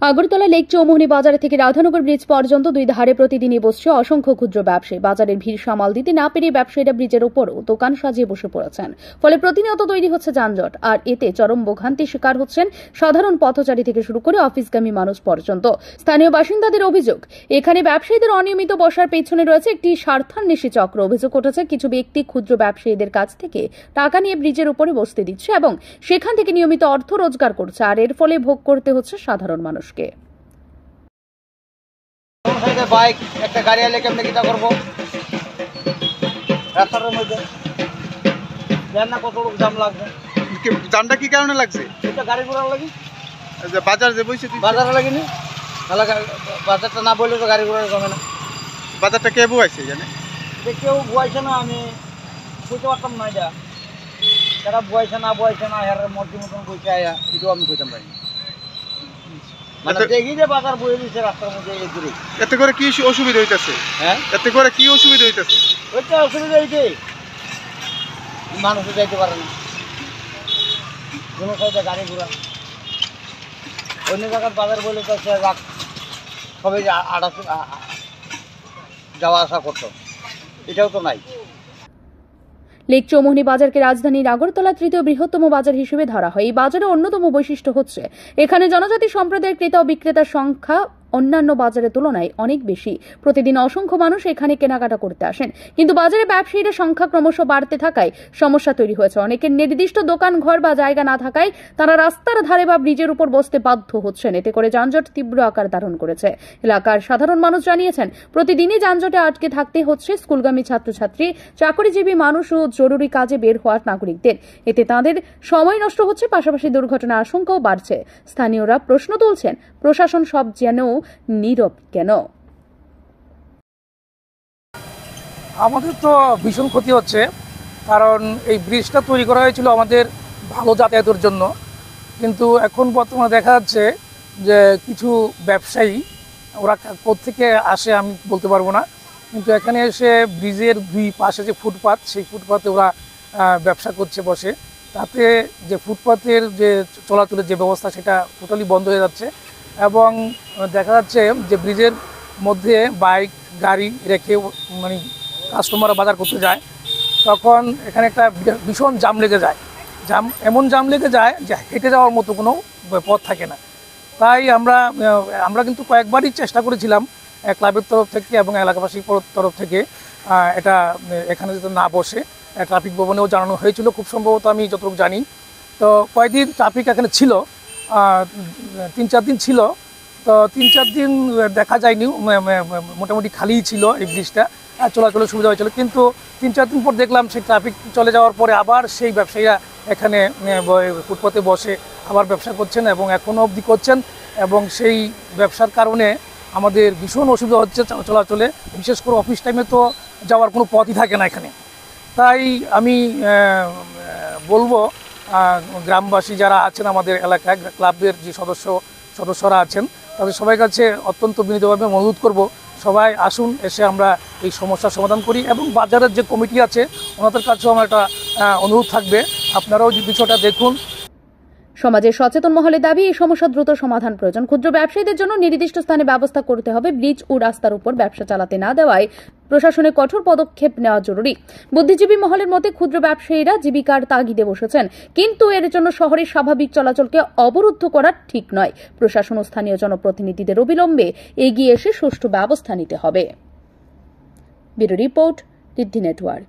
Agartala lake Chowmuhani বাজার থেকে Radhanagar bridge পর্যন্ত দুই ধারে প্রতিদিনই বসছে অসংখ্য ক্ষুদ্র ব্যবসায়ী। বাজারের ভিড় সামাল দিতে না পেরে ব্যবসায়ীরা ব্রিজের ওপরও দোকান সাজিয়ে বসে পড়েছেন। ফলে প্রতিনিয়ত তৈরি হচ্ছে যানজট, আর এতে চরম ভোগান্তির শিকার হচ্ছেন সাধারণ পথচারী থেকে শুরু করে অফিসগামী মানুষ পর্যন্ত। স্থানীয় বাসিন্দাদের অভিযোগ, এখানে ব্যবসায়ীদের অনিয়মিত বসার পেছনে রয়েছে একটি স্বার্থান্বেষী চক্র। অভিযোগ উঠেছে, কিছু ব্যক্তি ক্ষুদ্র ব্যবসায়ীদের কাছ থেকে টাকা নিয়ে ব্রিজের উপরে বসতে দিচ্ছে এবং সেখান থেকে নিয়মিত অর্থ রোজগার করছে, আর এর ফলে ভোগ করতে হচ্ছে সাধারণ মানুষ। বাইক একটা গাড়ি আলে কেমনে কিটা করবো রাস্তার মধ্যে জান না কত লোক জাম লাগবে। জামটা কি কারণে লাগছে? এটা গাড়ি ঘোড়া লাগি বাজার যে বইছে বাজারে লাগিনি তাহলে বাজারটা না বললে তো গাড়ি ঘোড়া জমে না। বাজারটা কে বুয়াইছে জানে? কেউ বুয়াইছে না, আমি বুঝতে পারতাম না। এটা যারা বুয়াইছে না এর মর্জি মতন বইছে আয়া এটাও আমি কইতাম পারি। মানে দেখি যে বাজার বয়ে দিচ্ছে রাস্তার মধ্যে এই দূরে। এতে করে কি অসুবিধা হইতাছে? হ্যাঁ, এতে করে কি অসুবিধা হইতাছে? ওইটা অসুবিধা হইছে, মানুষে যাইতে পারে না কোনো সাইডে গাড়ি ঘোড়া। অন্য জায়গার বাজার বলে তো সবাই যাওয়া আসা করতো, এটাও তো নাই। লেক চৌমুহনী বাজারকে রাজধানীর আগরতলা তৃতীয় বৃহত্তম বাজার হিসেবে ধরা হয়। এই বাজারের অন্যতম বৈশিষ্ট্য হচ্ছে এখানে জনজাতি সম্প্রদায়ের ক্রেতা ও বিক্রেতার সংখ্যা অন্যান্য বাজারের তুলনায় অনেক বেশি। প্রতিদিন অসংখ্য মানুষ এখানে কেনাকাটা করতে আসেন, কিন্তু বাজারে ব্যবসায়ীদের সংখ্যা ক্রমশ বাড়তে থাকায় সমস্যা তৈরি হয়েছে। অনেকের নির্দিষ্ট দোকান ঘর বা জায়গা না থাকায় তারা রাস্তার ধারে বা ব্রিজের উপর বসতে বাধ্য হচ্ছেন। এতে করে যানজট তীব্র আকার ধারণ করেছে। এলাকার সাধারণ মানুষ জানিয়েছেন, প্রতিদিনই যানজটে আটকে থাকতে হচ্ছে স্কুলগামী ছাত্রছাত্রী, চাকরিজীবী মানুষ ও জরুরি কাজে বের হওয়ার নাগরিকদের। এতে তাদের সময় নষ্ট হচ্ছে, পাশাপাশি দুর্ঘটনার আশঙ্কাও বাড়ছে। স্থানীয়রা প্রশ্ন তুলছেন, প্রশাসন সব জেনেও নীরব কেন? আমাদের তো ভীষণ ক্ষতি হচ্ছে, কারণ এই ব্রিজটা তৈরি করা হয়েছিল আমাদের ভালো যাতায়াতের জন্য, কিন্তু এখন বর্তমানে দেখা যাচ্ছে যে কিছু ব্যবসায়ী, ওরা কোত্থেকে আসে আমি বলতে পারবো না, কিন্তু এখানে এসে ব্রিজের দুই পাশে যে ফুটপাথ, সেই ফুটপাথে ওরা ব্যবসা করছে বসে। তাতে যে ফুটপাথের যে চলাচলের যে ব্যবস্থা সেটা টোটালি বন্ধ হয়ে যাচ্ছে, এবং দেখা যাচ্ছে যে ব্রিজের মধ্যে বাইক গাড়ি রেখে মানে কাস্টমাররা বাজার করতে যায়, তখন এখানে একটা ভীষণ জাম লেগে যায়। এমন জাম লেগে যায় যে হেঁটে যাওয়ার মতো কোনো পথ থাকে না। তাই আমরা কিন্তু কয়েকবারই চেষ্টা করেছিলাম ক্লাবের তরফ থেকে এবং এলাকাবাসীর তরফ থেকে এটা এখানে যাতে না বসে ট্রাফিক ভবনেও জানানো হয়েছিল, খুব সম্ভবত আমি যতটুকু জানি। তো কয়েকদিন ট্রাফিক এখানে ছিল, 3-4 দিন ছিল, তো 3-4 দিন দেখা যায়নি, মোটামুটি খালিই ছিল এই ব্রিজটা, চলাচলের সুবিধা হয়েছিল। কিন্তু 3-4 দিন পর দেখলাম সেই ট্রাফিক চলে যাওয়ার পরে আবার সেই ব্যবসায়ীরা এখানে ফুটপাতে বসে আবার ব্যবসা করছেন এবং এখনও অবধি করছেন, এবং সেই ব্যবসার কারণে আমাদের ভীষণ অসুবিধা হচ্ছে চলাচলে। বিশেষ করে অফিস টাইমে তো যাওয়ার কোনো পথই থাকে না এখানে। তাই আমি বলবো গ্রামবাসী যারা আছেন আমাদের এলাকায়, ক্লাবের যে সদস্যরা আছেন, তাদের সবাই কাছে অত্যন্ত বিনীতভাবে অনুরোধ করব, সবাই আসুন, এসে আমরা এই সমস্যার সমাধান করি। এবং বাজারের যে কমিটি আছে ওনাদের কাছেও আমার একটা অনুরোধ থাকবে, আপনারাও যে বিষয়টা দেখুন। সমাজের সচেতন মহলের দাবি, এই সমস্যা দ্রুত সমাধান প্রয়োজন। ক্ষুদ্র ব্যবসায়ীদের জন্য নির্দিষ্ট স্থানে ব্যবস্থা করতে হবে। ব্রিজ ও রাস্তার উপর ব্যবসা চালাতে না দেওয়ায় প্রশাসনের কঠোর পদক্ষেপ নেওয়া জরুরি। বুদ্ধিজীবী মহলের মতে ক্ষুদ্র ব্যবসায়ীরা জীবিকার তাগিদে বসেছেন, কিন্তু এর জন্য শহরের স্বাভাবিক চলাচলকে অবরুদ্ধ করা ঠিক নয়। প্রশাসন ও স্থানীয় জনপ্রতিনিধিদের অবিলম্বে এগিয়ে এসে সুষ্ঠু ব্যবস্থা নিতে হবে। Bureau report, Riddhi network.